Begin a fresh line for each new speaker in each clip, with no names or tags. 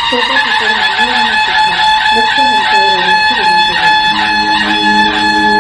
सोबत इतर मान्यवरांना सुद्धा मुख्य मंचावर येण्याची विनंती करतो. सर्वांना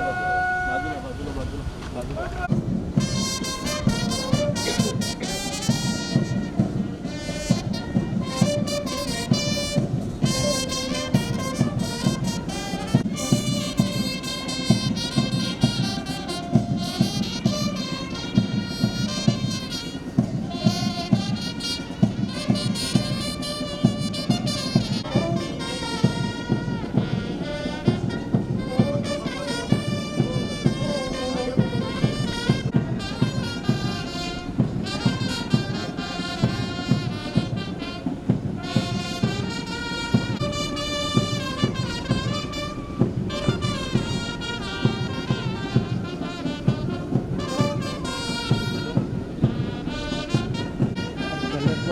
विनंती आहे की कृपया आपण सायलेन्सली बोलत राहावं.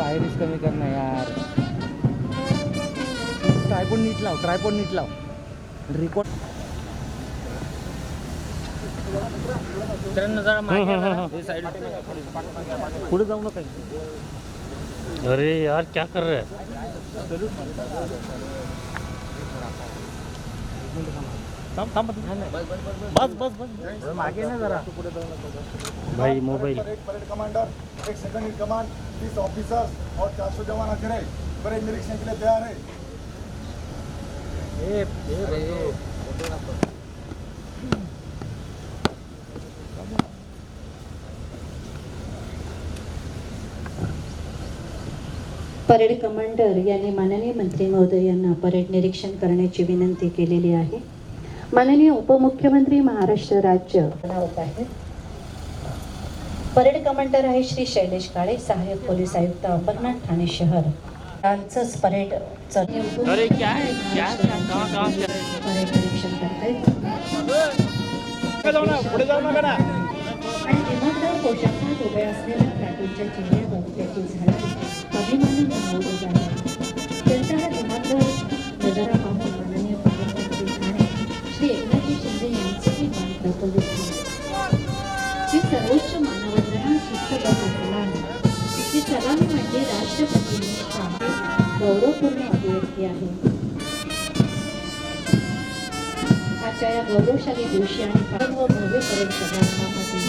आयरिस कमी करना यार. ट्रायपॉड नीट लाव, ट्रायपॉड नीट लाव. रिकॉर्ड मित्रांनो जरा मागे या जरा. हे साईड
पुढे जाऊ नका. अरे यार क्या कर रहे हैं. बस बस बस
मागे ना जरा.
भाई मोबाइल.
परेड कमांडर, एक सेकंड इन कमांड, 30 ऑफिसर्स और 400 जवान हाजिर है. परेड निरीक्षण के लिए तैयार है.
परेड कमांडर यांनी माननीय मंत्री महोदय यांना परेड निरीक्षण करण्याची विनंती केलेली आहे. माननीय उपमुख्यमंत्री महाराष्ट्र राज्य होत आहेत. परेड कमांडर आहे श्री शैलेश काळे, सहाय्यक पोलीस आयुक्त अंबरनाथ ठाणे शहर. यांचंच परेड
अरे क्या है क्या कहाँ से
परेड निरीक्षण करतायत
पुढे जाऊ नका ना.
आणि दिमागदार पोशाखात उभ्या असलेल्या प्लाटूनच्या चेहऱ्यावर त्याची झाडा अभिमानी बनवलं जाणार. त्यांचा हा दिमागदार नजारा पाहून माननीय मुख्यमंत्री ठाणे श्री एकनाथजी शिंदे यांचेही मान प्रफुल्लित झाले. ही सर्वोच्च मानवंदना शिस्तबद्ध सलाम. ही सलामी म्हणजे राष्ट्रपतींचा गौरवपूर्ण अभिव्यक्ती आहे. आजच्या या गौरवशाली दिवशी आणि सर्व भव्य परेड समारंभामध्ये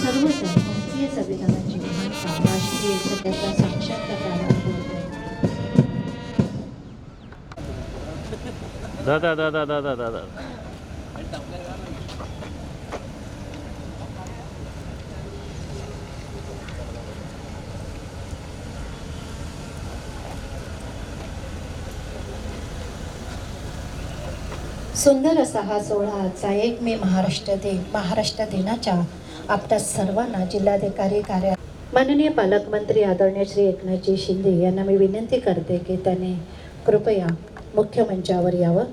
सर्वजण भारतीय संविधानाची महानता राष्ट्रीय सत्याचा साक्षात्कार होत आहे.
दादा.
सुंदर असा हा सोहळा आजचा 1 मे महाराष्ट्र दिनाच्या आपल्या सर्वांना जिल्हाधिकारी कार्यालय माननीय पालकमंत्री आदरणीय श्री एकनाथजी शिंदे यांना मी विनंती करते की त्याने कृपया मुख्य मंचावर यावं.